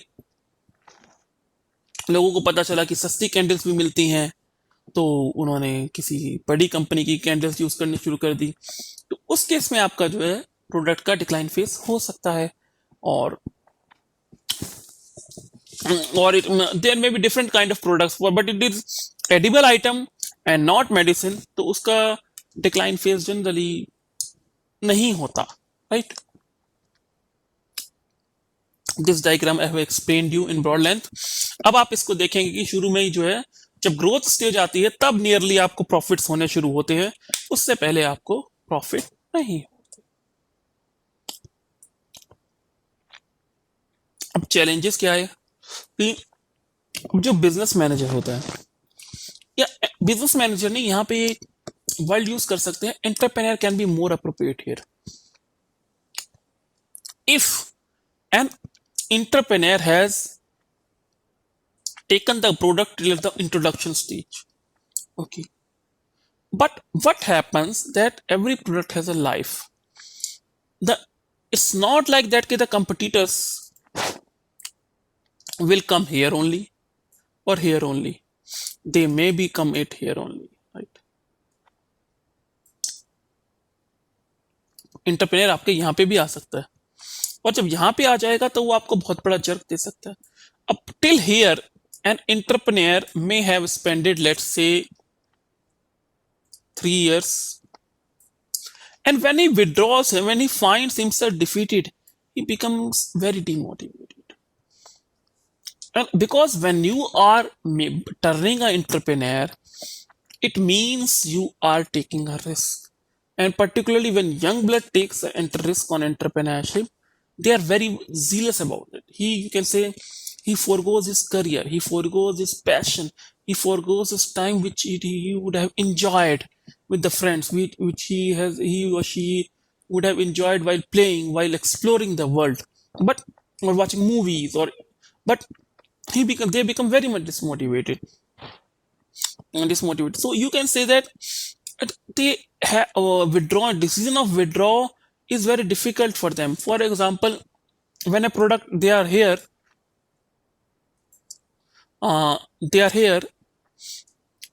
लोगों को पता चला कि सस्ती कैंडल्स भी मिलती हैं, तो उन्होंने किसी बड़ी कंपनी की कैंडल्स यूज करनी शुरू कर दी। तो उस केस में आपका जो है प्रोडक्ट का डिक्लाइन फेस हो सकता है, और it there may be different kind of products for, but it is edible item and not medicine, तो उसका decline phase generally नहीं होता, right? This diagram I have explained you in broad length. अब आप इसको देखेंगे कि शुरू में ही जो है, जब ग्रोथ स्टेज आती है तब नियरली आपको प्रॉफिट्स होने शुरू होते हैं, उससे पहले आपको प्रॉफिट नहीं। अब चैलेंजेस क्या है कि जो बिजनेस मैनेजर होता है, या बिजनेस मैनेजर नहीं, यहाँ पे वर्ड यूज कर सकते हैं, entrepreneur can be more appropriate here. If an entrepreneur has taken the product till the introduction stage, okay, but what happens that every product has a life. The It's not like that कि the competitors will come here only or here only, they may be come it here only, right? Entrepreneur आपके यहाँ पे भी आ सकता है, और जब यहां पे आ जाएगा तो वो आपको बहुत बड़ा जर्क दे सकता है। अब till here an entrepreneur may have spended let's say 3 years, and when he withdraws, when he finds himself defeated, he becomes very demotivated. And because when you are turning an entrepreneur, it means you are taking a risk, and particularly when young blood takes a risk on entrepreneurship, they are very zealous about it. You can say, he forgoes his career, he forgoes his passion, he forgoes his time which he would have enjoyed with the friends, which he or she would have enjoyed while playing, while exploring the world, but or watching movies, or but they become very much dismotivated. So you can say that they withdraw decision of withdraw is very difficult for them. For example, when a product they are here,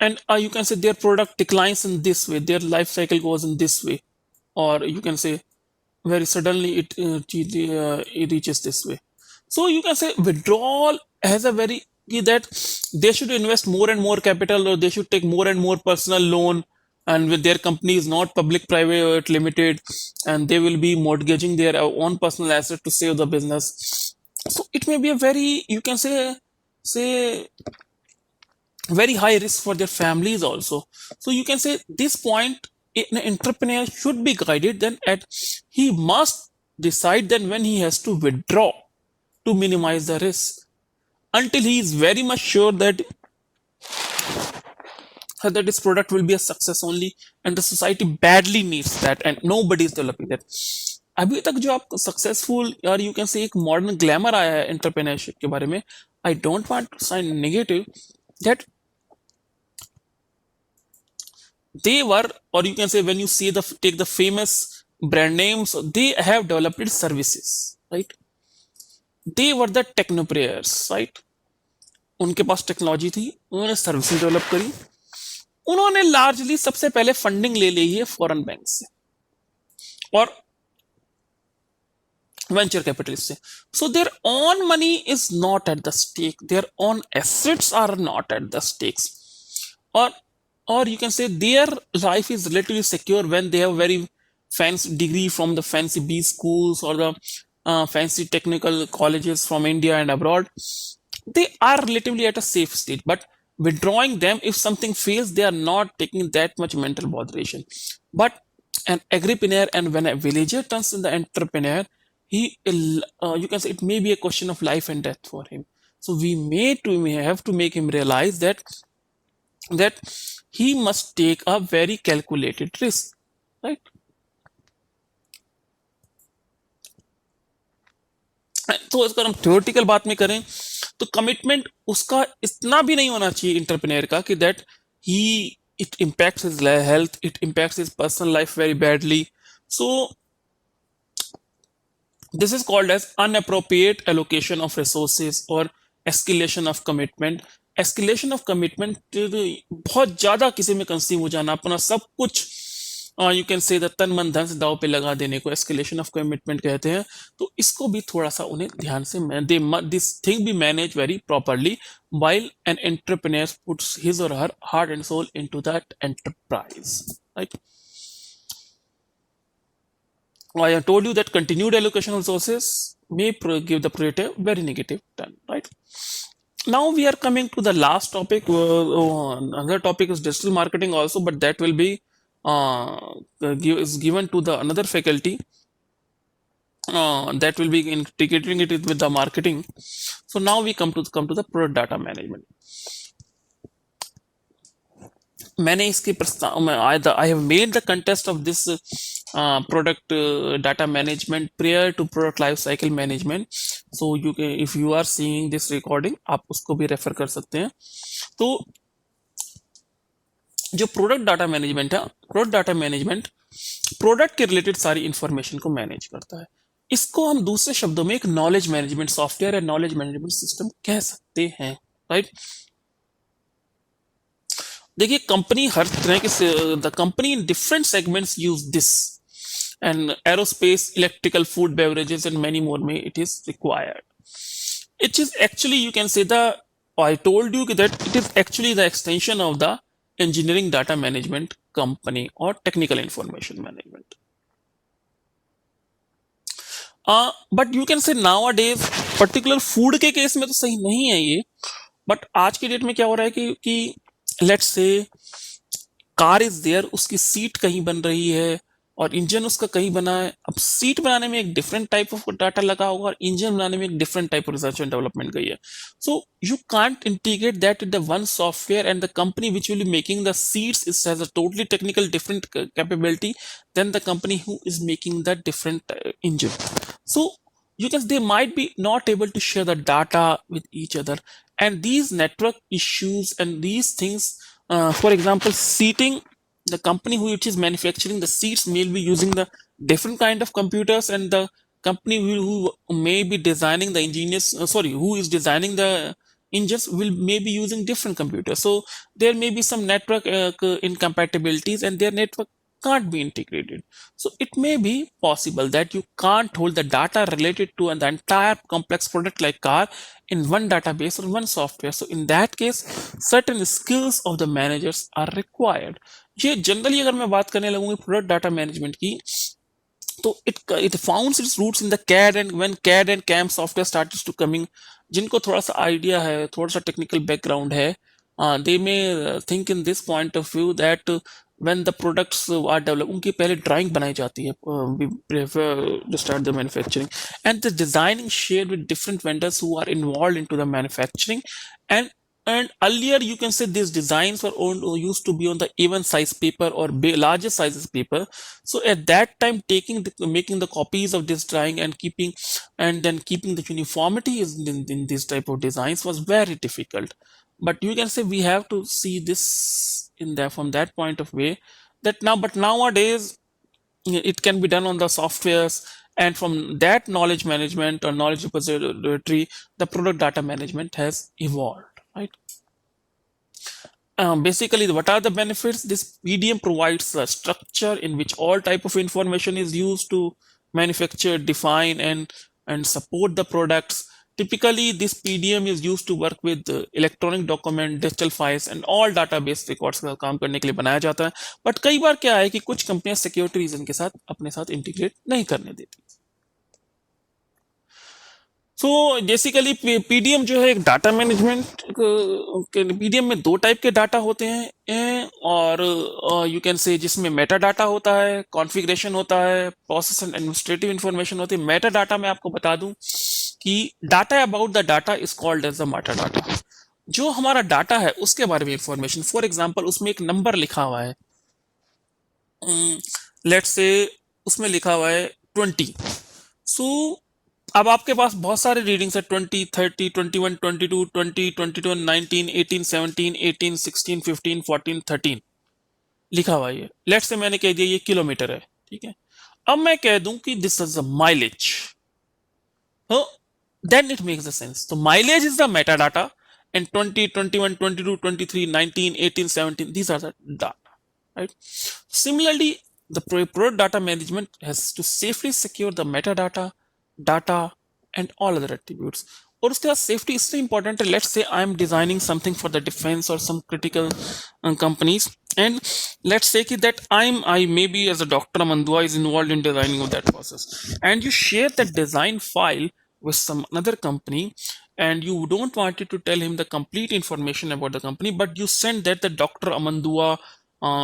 and you can say their product declines in this way, their life cycle goes in this way, or you can say very suddenly it reaches this way. So you can say withdrawal has a very that they should invest more and more capital, or they should take more and more personal loan, and with their company is not public private limited, and they will be mortgaging their own personal asset to save the business. So it may be a very, you can say very high risk for their families also. So you can say this point, an entrepreneur should be guided then at he must decide then when he has to withdraw to minimize the risk, until he is very much sure that his product will be a success only, and the society badly needs that, and nobody is developing that. अभी तक जो आप successful, और you can से एक modern glamour आया है entrepreneurship के बारे में, I don't want to sign negative, that they were, or you can say when you see take the famous brand names, they have developed services, right? They were the technopreneurs, right? उनके पास technology थी, उन्होंने services develop करी, उन्होंने largely सबसे पहले funding ले ली है foreign bank से और वेंचर कैपिटलिस्ट से. So their own money is not at the stake, their own assets are not at the stakes, or or you can say their life is relatively secure when they have very fancy degree from the fancy B schools or the fancy technical colleges from India and abroad. They are relatively at a safe state, but withdrawing them if something fails, they are not taking that much mental botheration. But an agripreneur, and when a villager turns in the entrepreneur, you can say it may be a question of life and death for him. So we have to make him realize that he must take a very calculated risk, right? तो अगर हम theoretical बात में करें तो commitment उसका इतना भी नहीं होना चाहिए इंटरप्रेन्योर का कि that he it impacts his health, it impacts his personal life very badly. So this is called as unappropriate allocation of resources or escalation of commitment. Escalation of commitment बहुत ज्यादा किसी में कंज्यूम हो जाना, अपना सब कुछ यू कैन से तन मन धन से दाव पे लगा देने को एस्केलेशन ऑफ कमिटमेंट कहते हैं. तो इसको भी थोड़ा सा उन्हें ध्यान से दे this thing be manage very properly while an entrepreneur puts his or her heart and soul into that enterprise, right? I have told you that continued allocation of resources may give the project a very negative turn, right? Now we are coming to the last topic. Another topic is digital marketing also, but that will be is given to the another faculty that will be integrating it with the marketing. So now we come to the product data management. मैंने इसके प्रस्ताव में I have made the contest of this product data management prior to product life cycle management. So you can, if you are seeing this recording, आप उसको भी refer कर सकते हैं. तो जो प्रोडक्ट डाटा मैनेजमेंट है, प्रोडक्ट डाटा मैनेजमेंट प्रोडक्ट के रिलेटेड सारी इंफॉर्मेशन को मैनेज करता है. इसको हम दूसरे शब्दों में एक नॉलेज मैनेजमेंट सॉफ्टवेयर या नॉलेज मैनेजमेंट सिस्टम कह सकते हैं, राइट? देखिए कंपनी हर तरह के the company in different segments use this and aerospace, electrical, food, beverages and many more में it is required. It is actually you can say the I told you that it is actually the extension of the engineering data management company or technical information management. But you can say nowadays particular food के case में तो सही नहीं है ये, but आज के date में क्या हो रहा है कि let's say car is there, उसकी सीट कहीं बन रही है और इंजन उसका कहीं बना है. अब सीट बनाने में एक डिफरेंट टाइप ऑफ डाटा लगा होगा और इंजन बनाने में एक different type of research and development गई है. So you can't integrate that in the one software and the company which will be making the seats is has a totally technical different capability than the company who is making the different engine. So you can they might be not able to share the data with each other, and these network issues and these things, for example seating, the company which is manufacturing the seats may be using the different kind of computers, and the company who may be designing the engineers who is designing the engines will may be using different computers. So there may be some network incompatibilities and their network can't be integrated. So it may be possible that you can't hold the data related to the entire complex product like car in one database or one software. So in that case, certain skills of the managers are required. ये generally अगर मैं बात करने लगूंगी product data management की, तो it founds its roots in the CAD, and when CAD and CAM software started to coming, जिनको थोड़ा सा आइडिया है, थोड़ा सा टेक्निकल बैकग्राउंड है, they may think in this point of view that when the products are developed, उनकी पहले drawing बनाई जाती है to start the manufacturing, and the designing shared with different vendors who are involved into the manufacturing. And earlier you can say these designs were owned or used to be on the even size paper or larger sizes paper. So at that time making the copies of this drawing and then keeping the uniformity in this type of designs was very difficult. But you can say we have to see this in there from that point of view that but nowadays it can be done on the softwares, and from that knowledge management or knowledge repository the product data management has evolved. right? Basically, what are the benefits? This PDM provides a structure in which all type of information is used to manufacture, define, and support the products. Typically, this PDM is used to work with electronic document, digital files, and all database records का काम करने के लिए बनाया जाता है. But कई बार क्या है कि कुछ कंपनियां सिक्योरिटी रीजन के साथ अपने साथ इंटीग्रेट नहीं करने देती. सो बेसिकली पीडीएम जो है एक डाटा मैनेजमेंट, पीडीएम में दो टाइप के डाटा होते हैं, और यू कैन से जिसमें मेटा डाटा होता है, कॉन्फ़िगरेशन होता है, प्रोसेस एंड एडमिनिस्ट्रेटिव इंफॉर्मेशन होती है. मेटा डाटा में आपको बता दूं कि data about the data is called as the Meta data. जो हमारा डाटा है उसके बारे में इंफॉर्मेशन, फॉर एग्जांपल उसमें एक नंबर लिखा हुआ है, लेट्स से उसमें लिखा हुआ है 20. सो अब आपके पास बहुत सारे रीडिंग्स है, 20, 30, 21, 22, 20, 22, 19, 18, 17, 18, 16, 15, 14, 13 लिखा हुआ है. लेट्स से मैंने कह दिया ये किलोमीटर है, ठीक है. अब मैं कह दूं कि दिस इज द माइलेज, तो then it makes the sense. तो mileage is the Meta data, and 20, 21, 22, 23, 19, 18, 17, these are the data, right? Similarly, the product data management has to safely secure the metadata, data, and all other attributes. और उसके बाद safety इसलिए important है. Let's say I am designing something for the defence और some critical companies, and let's say कि that I may be as a doctor Amandua is involved in designing of that process, and you share that design file with some another company, and you don't want it to tell him the complete information about the company, but you send that the Dr. Amandua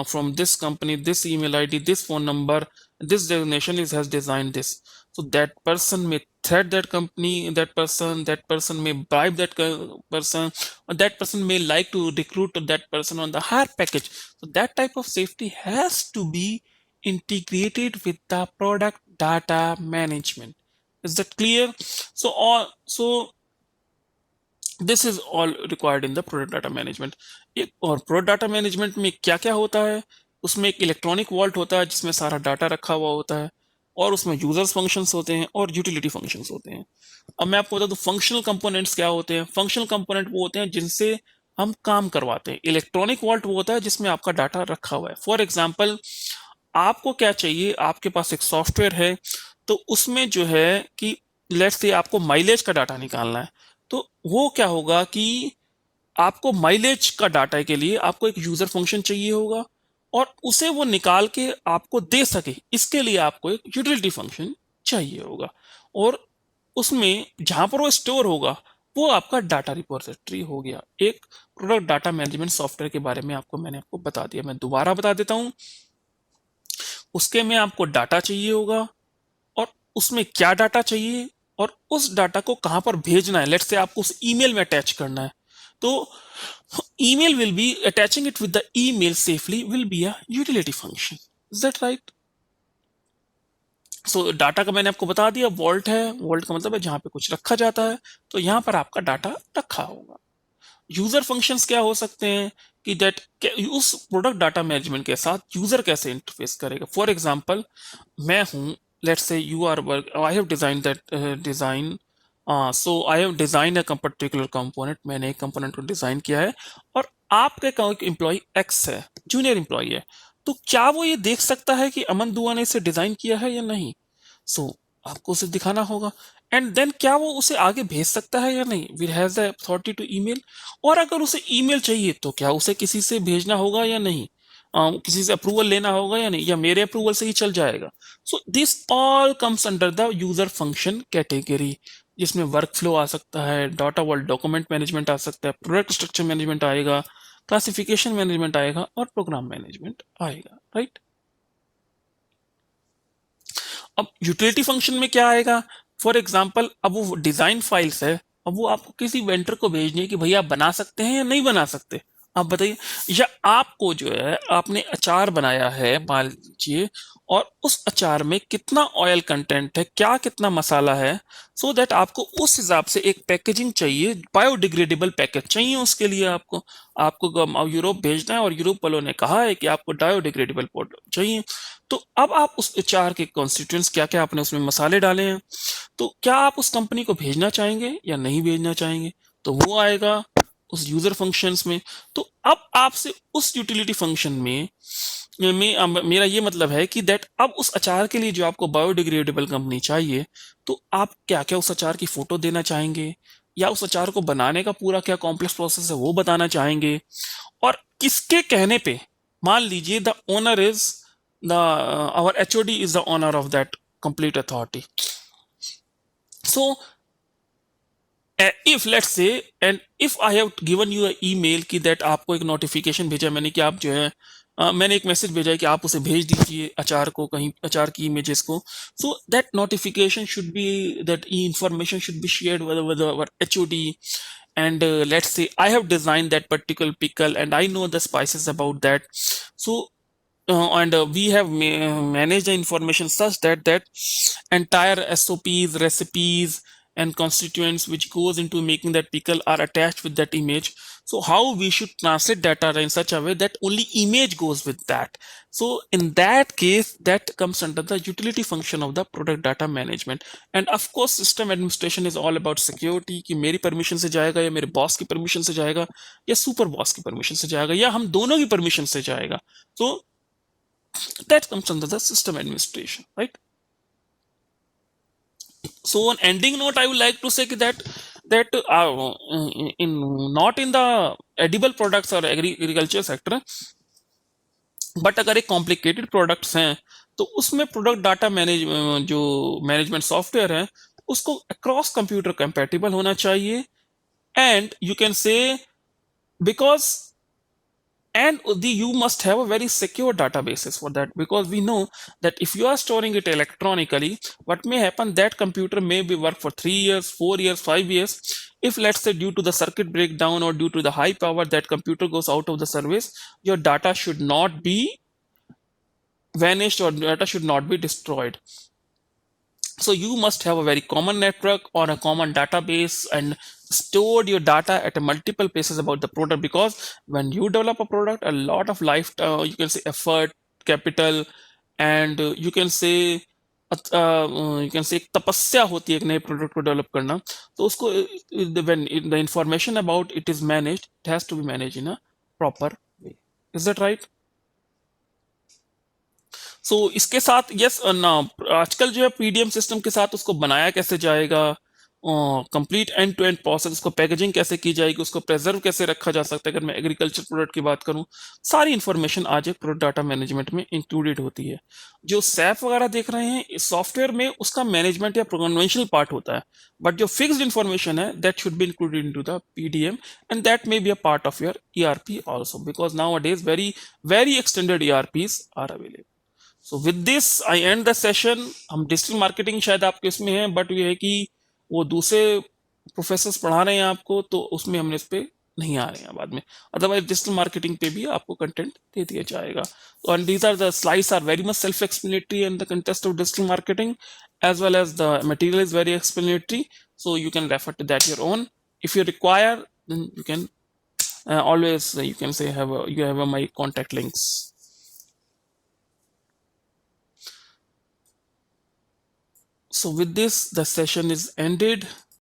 from this company, this email ID, this phone number, this designation has designed this. So that person may threat that company, that person may bribe that person, or that person may like to recruit that person on the higher package. So that type of safety has to be integrated with the product data management. Is that clear? So this is all required in the product data management. और product data management में क्या क्या होता है, उसमें एक electronic vault होता है जिसमें सारा डाटा रखा हुआ होता है, और उसमें यूजर्स फंक्शंस होते हैं और यूटिलिटी फंक्शंस होते हैं. अब मैं आपको बता दूं फंक्शनल कंपोनेंट्स क्या होते हैं. फंक्शनल कंपोनेंट वो होते हैं जिनसे हम काम करवाते हैं. इलेक्ट्रॉनिक वॉल्ट वो होता है जिसमें आपका डाटा रखा हुआ है. फॉर एग्जाम्पल, आपको क्या चाहिए, आपके पास एक सॉफ्टवेयर है, तो उसमें जो है कि लेट्स से आपको माइलेज का डाटा निकालना है, तो वो क्या होगा कि आपको माइलेज का डाटा के लिए आपको एक यूजर फंक्शन चाहिए होगा, और उसे वो निकाल के आपको दे सके इसके लिए आपको एक यूटिलिटी फंक्शन चाहिए होगा. और उसमें जहां पर वो स्टोर होगा वो आपका डाटा रिपोजिटरी हो गया. एक प्रोडक्ट डाटा मैनेजमेंट सॉफ्टवेयर के बारे में मैंने आपको बता दिया. मैं दोबारा बता देता हूं. उसके में आपको डाटा चाहिए होगा, और उसमें क्या डाटा चाहिए, और उस डाटा को कहां पर भेजना है. लेट्स से आपको उस ईमेल में अटैच करना है, तो email will be attaching it with the email safely will be a utility function. Is that right? So data का मैंने आपको बता दिया. वॉल्ट है, वॉल्ट का मतलब है जहां पे कुछ रखा जाता है, तो यहां पर आपका डाटा रखा होगा. यूजर फंक्शंस क्या हो सकते हैं कि दैट उस प्रोडक्ट डाटा मैनेजमेंट के साथ यूजर कैसे इंटरफेस करेगा. फॉर एग्जांपल, मैं हूं, let's say you are work, I have designed that design, so I have designed a particular component. मैंने एक component को डिजाइन किया है, और आपके एम्प्लॉय एक्स है, जूनियर एम्प्लॉय है, तो क्या वो ये देख सकता है कि अमन दुआ ने इसे डिजाइन किया है या नहीं. सो आपको उसे दिखाना होगा, एंड देन क्या वो उसे आगे भेज सकता है या नहीं. We have the authority to email. और अगर उसे ईमेल चाहिए तो क्या उसे किसी से भेजना होगा या नहीं, किसी से अप्रूवल लेना होगा या नहीं, या मेरे अप्रूवल से ही चल जाएगा. So this all comes under the user function category, जिसमें वर्क फ्लो आ सकता है, डाटा वर्ल्ड डॉक्यूमेंट मैनेजमेंट आ सकता है, प्रोडक्ट स्ट्रक्चर मैनेजमेंट आएगा, क्लासिफिकेशन मैनेजमेंट आएगा, और प्रोग्राम मैनेजमेंट आएगा. राइट? अब यूटिलिटी फंक्शन में क्या आएगा. फॉर एग्जाम्पल, अब वो डिजाइन फाइल्स है, अब वो आपको किसी वेंडर को भेजनी है कि भैया आप बना सकते हैं या नहीं बना सकते, आप बताइए. या आपको जो है, आपने अचार बनाया है मान लीजिए, और उस अचार में कितना ऑयल कंटेंट है, क्या कितना मसाला है, सो दैट आपको उस हिसाब से एक पैकेजिंग चाहिए, बायोडिग्रेडेबल पैकेज चाहिए उसके लिए. आपको यूरोप भेजना है, और यूरोप वालों ने कहा है कि आपको बायोडिग्रेडेबल प्रोडक्ट चाहिए. तो अब आप उस अचार के कॉन्स्टिट्यूएंट्स क्या क्या आपने उसमें मसाले डाले हैं, तो क्या आप उस कंपनी को भेजना चाहेंगे या नहीं भेजना चाहेंगे. तो वो आएगा, उस यूजर फंक्शंस में। तो अब आपसे उस यूटिलिटी फंक्शन मेरा ये मतलब है कि दैट अब उस अचार के लिए जो आपको बायोडिग्रेडेबल कंपनी चाहिए, तो आप क्या क्या उस अचार की फोटो देना चाहेंगे, या उस अचार को बनाने का पूरा क्या कॉम्प्लेक्स प्रोसेस है वो बताना चाहेंगे, और किसके कहने पे। मान लीजिए the owner is the our HOD is the owner of that complete authority. So if let's say, and if I have given you email कि दैट आपको एक नोटिफिकेशन भेजा मैंने कि आप जो है मैंने एक मैसेज भेजा है कि आप उसे भेज दीजिए अचार को, कहीं अचार की इमेजेस को। So that notification should be, that information should be shared with our HOD, and let's say I have designed that particular pickle and I know the spices about that. So and we have managed the information such that entire SOPs, recipes, and constituents which goes into making that pickle are attached with that image. So how we should translate data in such a way that only image goes with that. So in that case, that comes under the utility function of the product data management. And of course, system administration is all about security, कि मेरी permission से जाएगा या मेरे boss की permission से जाएगा या सुपर बॉस की परमिशन से जाएगा या हम दोनों की परमिशन से जाएगा. So that comes under the system administration, right? So on ending note, I would like to say that in not in the edible products or agriculture sector, but अगर एक कॉम्प्लिकेटेड प्रोडक्ट्स हैं तो उसमें product data जो management software है उसको across computer compatible होना चाहिए. एंड यू कैन से because, and you must have a very secure databases for that, because we know that if you are storing it electronically, what may happen, that computer may be work for 3 years, 4 years, 5 years. If let's say due to the circuit breakdown or due to the high power that computer goes out of the service, your data should not be vanished or data should not be destroyed. So you must have a very common network or a common database and stored your data at a multiple places about the product, because when you develop a product, a lot of life, you can say effort, capital, and you can say एक तपस्या होती है एक नए product को develop करना. तो उसको when the information about it is managed, it has to be managed in a proper way. Is that right? सो इसके साथ यस ना, आजकल जो है पीडीएम सिस्टम के साथ उसको बनाया कैसे जाएगा, complete end to end process, उसको पैकेजिंग कैसे की जाएगी, उसको प्रेजर्व कैसे रखा जा सकता है, अगर मैं एग्रीकल्चर प्रोडक्ट की बात करूं, सारी इंफॉर्मेशन आज एक प्रोडक्ट डाटा मैनेजमेंट में इंक्लूडेड होती है. जो सैप वगैरह देख रहे हैं इस सॉफ्टवेयर में, उसका मैनेजमेंट या कन्वेंशनल पार्ट होता है, बट जो फिक्स्ड इंफॉर्मेशन है that should be included into the PDM, and that may be a part of your ERP also, because nowadays very very extended ERPs are available. So with this I end the session. हम digital marketing शायद आपके इसमें है, but ये है कि वो दूसरे प्रोफेसर्स पढ़ा रहे हैं आपको, तो उसमें हमने इस पे नहीं आ रहे हैं बाद में. अदरवाइज डिजिटल मार्केटिंग पे भी आपको कंटेंट दे दिया जाएगा. And these are the slides are very much self explanatory in the context of digital marketing, as well as the material is very explanatory, so you can refer to that your own. If you require, then you can always you can say you have my contact links. So with this, the session is ended.